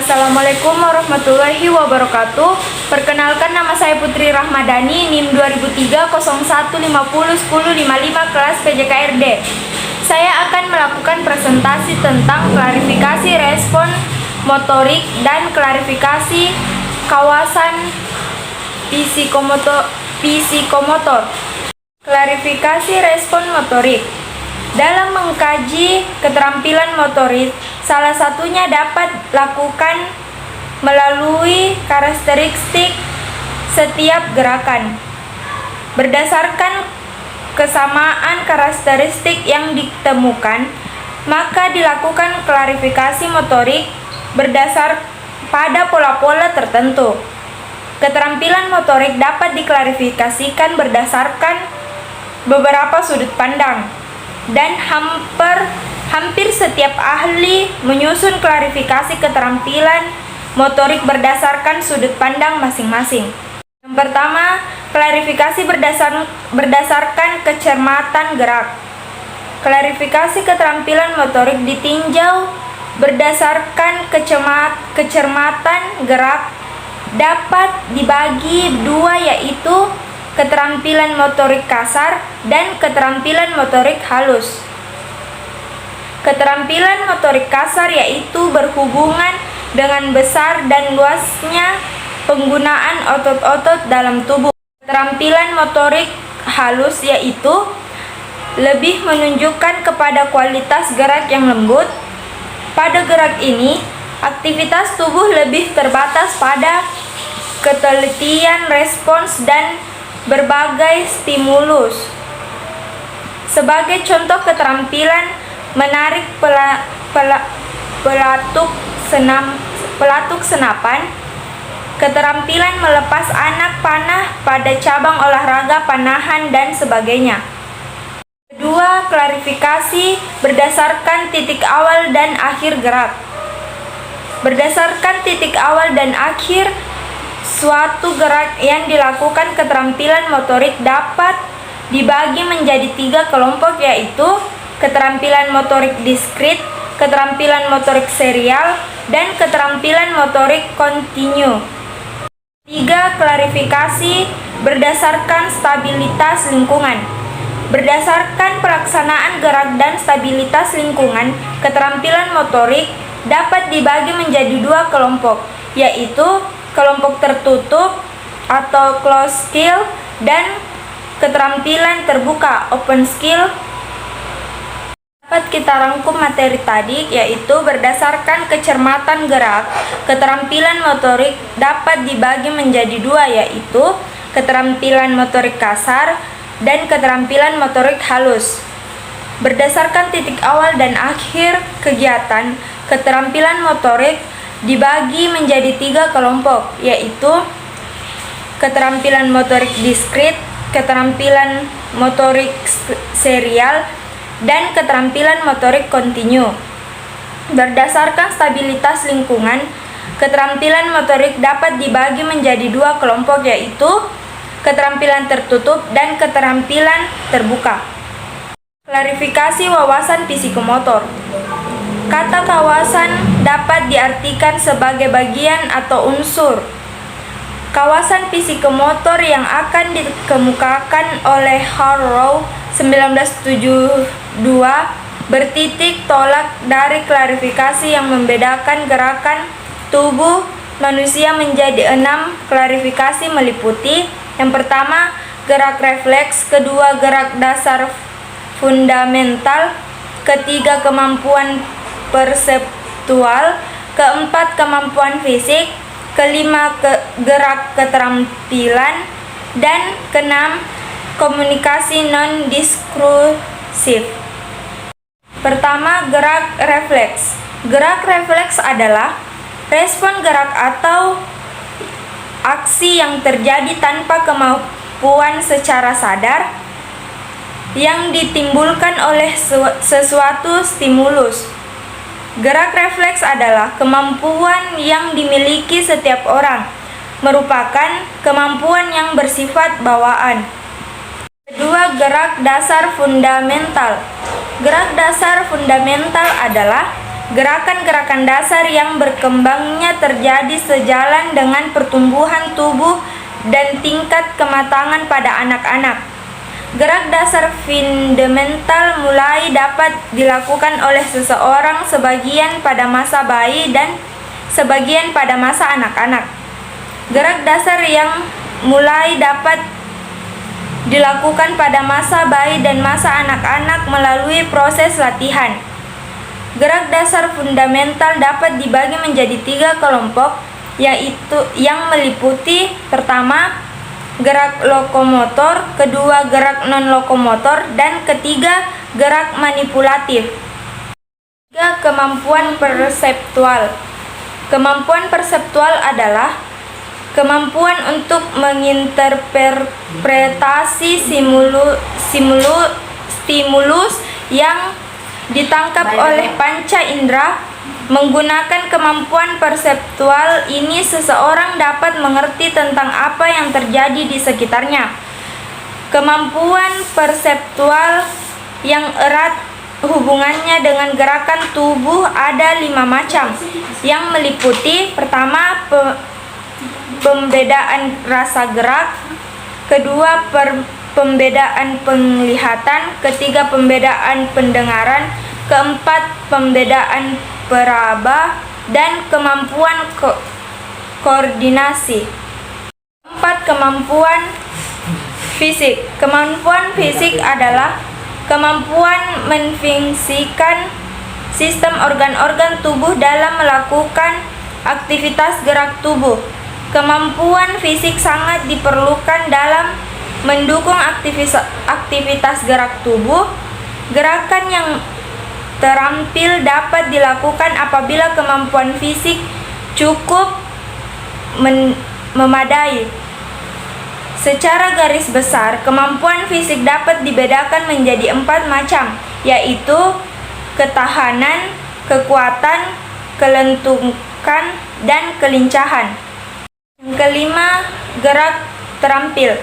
Assalamualaikum warahmatullahi wabarakatuh. Perkenalkan, nama saya Putri Rahmadani, NIM 2003-0150-1055 kelas PJKRD. Saya akan melakukan presentasi tentang klarifikasi respon motorik dan klarifikasi kawasan psikomotor. Klarifikasi respon motorik. Dalam mengkaji keterampilan motorik, salah satunya dapat lakukan melalui karakteristik setiap gerakan. Berdasarkan kesamaan karakteristik yang ditemukan, maka dilakukan klarifikasi motorik berdasar pada pola-pola tertentu. Keterampilan motorik dapat diklarifikasikan berdasarkan beberapa sudut pandang, dan hampir setiap ahli menyusun klarifikasi keterampilan motorik berdasarkan sudut pandang masing-masing. Yang pertama, klarifikasi berdasarkan kecermatan gerak. Klarifikasi keterampilan motorik ditinjau berdasarkan kecermatan gerak dapat dibagi dua, yaitu keterampilan motorik kasar dan keterampilan motorik halus. Keterampilan motorik kasar yaitu berhubungan dengan besar dan luasnya penggunaan otot-otot dalam tubuh. Keterampilan motorik halus yaitu lebih menunjukkan kepada kualitas gerak yang lembut. Pada gerak ini, aktivitas tubuh lebih terbatas pada ketelitian respons dan berbagai stimulus. Sebagai contoh keterampilan menarik pelatuk senapan, keterampilan melepas anak panah pada cabang olahraga panahan, dan sebagainya. Kedua, klarifikasi berdasarkan titik awal dan akhir gerak. Berdasarkan titik awal dan akhir suatu gerak yang dilakukan, keterampilan motorik dapat dibagi menjadi tiga kelompok, yaitu keterampilan motorik diskrit, keterampilan motorik serial, dan keterampilan motorik kontinu. Tiga, klarifikasi berdasarkan stabilitas lingkungan. Berdasarkan pelaksanaan gerak dan stabilitas lingkungan, keterampilan motorik dapat dibagi menjadi dua kelompok, yaitu kelompok tertutup atau closed skill dan keterampilan terbuka open skill. Dapat kita rangkum materi tadi, yaitu berdasarkan kecermatan gerak, keterampilan motorik dapat dibagi menjadi dua, yaitu keterampilan motorik kasar dan keterampilan motorik halus. Berdasarkan titik awal dan akhir kegiatan, keterampilan motorik dibagi menjadi tiga kelompok, yaitu keterampilan motorik diskrit, keterampilan motorik serial, dan keterampilan motorik kontinu. Berdasarkan stabilitas lingkungan, keterampilan motorik dapat dibagi menjadi dua kelompok, yaitu keterampilan tertutup dan keterampilan terbuka. Klarifikasi wawasan psikomotor. Kata kawasan dapat diartikan sebagai bagian atau unsur. Kawasan psikomotor yang akan dikemukakan oleh Harrow 1972 bertitik tolak dari klarifikasi yang membedakan gerakan tubuh manusia menjadi 6. Klarifikasi meliputi: yang pertama, gerak refleks; kedua, gerak dasar fundamental; ketiga, kemampuan perseptual; keempat, kemampuan fisik; kelima, gerak keterampilan; dan keenam, komunikasi non-diskursif. Pertama, gerak refleks. Gerak refleks adalah respon gerak atau aksi yang terjadi tanpa kemampuan secara sadar yang ditimbulkan oleh sesuatu stimulus. Gerak refleks adalah kemampuan yang dimiliki setiap orang, merupakan kemampuan yang bersifat bawaan. Kedua, gerak dasar fundamental. Gerak dasar fundamental adalah Gerakan-gerakan dasar yang berkembangnya terjadi sejalan dengan pertumbuhan tubuh dan tingkat kematangan pada anak-anak. Gerak dasar fundamental mulai dapat dilakukan oleh seseorang sebagian pada masa bayi dan sebagian pada masa anak-anak. Gerak dasar yang mulai dapat dilakukan pada masa bayi dan masa anak-anak melalui proses latihan. Gerak dasar fundamental dapat dibagi menjadi 3 kelompok, yaitu yang meliputi pertama, gerak lokomotor, kedua, gerak non-lokomotor, dan ketiga, gerak manipulatif. 3. Kemampuan perseptual. Kemampuan perseptual adalah kemampuan untuk menginterpretasi stimulus yang ditangkap oleh panca indera. Menggunakan kemampuan perseptual ini, seseorang dapat mengerti tentang apa yang terjadi di sekitarnya. Kemampuan perseptual yang erat hubungannya dengan gerakan tubuh ada 5 macam, yang meliputi pertama, pembedaan rasa gerak, kedua, pembedaan penglihatan, ketiga, pembedaan pendengaran, keempat, pembedaan peraba, dan kemampuan koordinasi. 4. Kemampuan fisik. Kemampuan fisik adalah kemampuan memfungsikan sistem organ-organ tubuh dalam melakukan aktivitas gerak tubuh. Kemampuan fisik sangat diperlukan dalam mendukung aktivitas gerak tubuh. Gerakan yang terampil dapat dilakukan apabila kemampuan fisik cukup memadai. Secara garis besar, kemampuan fisik dapat dibedakan menjadi 4 macam, yaitu ketahanan, kekuatan, kelentukan, dan kelincahan. Yang kelima, gerak terampil.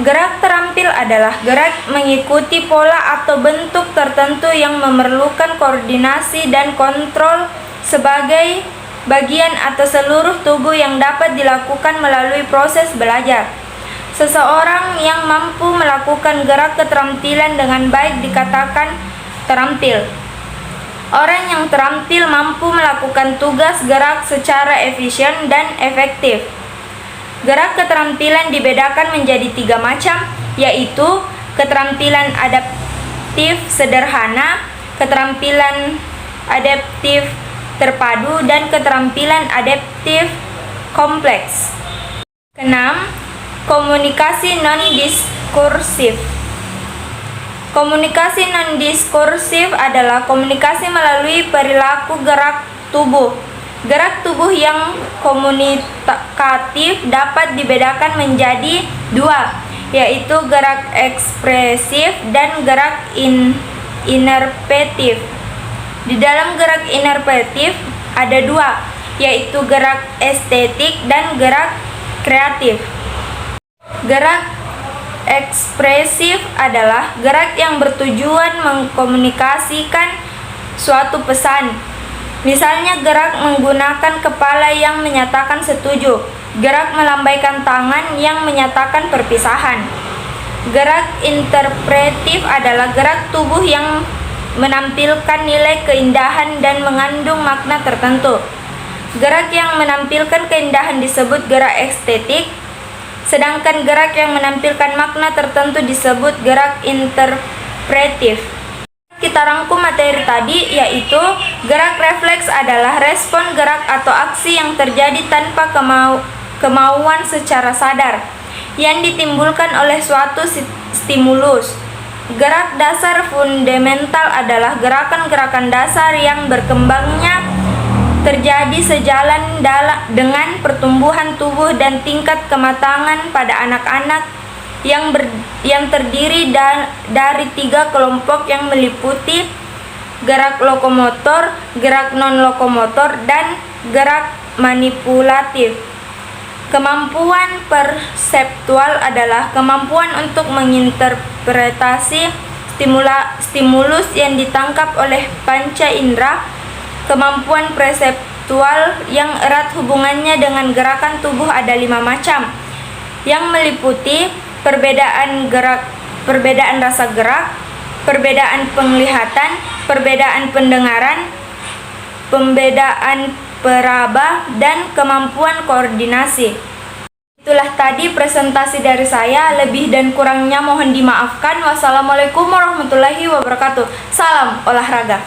Gerak terampil adalah gerak mengikuti pola atau bentuk tertentu yang memerlukan koordinasi dan kontrol sebagai bagian atau seluruh tubuh yang dapat dilakukan melalui proses belajar. Seseorang yang mampu melakukan gerak keterampilan dengan baik dikatakan terampil. Orang yang terampil mampu melakukan tugas gerak secara efisien dan efektif. Gerak keterampilan dibedakan menjadi 3 macam, yaitu keterampilan adaptif sederhana, keterampilan adaptif terpadu, dan keterampilan adaptif kompleks. Keenam, komunikasi non-diskursif. Komunikasi non-diskursif adalah komunikasi melalui perilaku gerak tubuh. Gerak tubuh yang komunikatif dapat dibedakan menjadi 2, yaitu gerak ekspresif dan gerak inervatif. Di dalam gerak inervatif ada 2, yaitu gerak estetik dan gerak kreatif. Gerak ekspresif adalah gerak yang bertujuan mengkomunikasikan suatu pesan. Misalnya gerak menggunakan kepala yang menyatakan setuju, gerak melambaikan tangan yang menyatakan perpisahan. Gerak interpretif adalah gerak tubuh yang menampilkan nilai keindahan dan mengandung makna tertentu. Gerak yang menampilkan keindahan disebut gerak estetik, sedangkan gerak yang menampilkan makna tertentu disebut gerak interpretif. Kita rangkum materi tadi, yaitu gerak refleks adalah respon gerak atau aksi yang terjadi tanpa kemauan secara sadar yang ditimbulkan oleh suatu stimulus. Gerak dasar fundamental adalah gerakan-gerakan dasar yang berkembangnya terjadi sejalan dengan pertumbuhan tubuh dan tingkat kematangan pada anak-anak yang terdiri dari 3 kelompok yang meliputi gerak lokomotor, gerak non-lokomotor, dan gerak manipulatif. Kemampuan perseptual adalah kemampuan untuk menginterpretasi stimulus yang ditangkap oleh panca indera. Kemampuan perseptual yang erat hubungannya dengan gerakan tubuh ada 5 macam, yang meliputi perbedaan rasa gerak, perbedaan penglihatan, perbedaan pendengaran, pembedaan peraba, dan kemampuan koordinasi. Itulah tadi presentasi dari saya, lebih dan kurangnya mohon dimaafkan. Wassalamualaikum warahmatullahi wabarakatuh. Salam olahraga.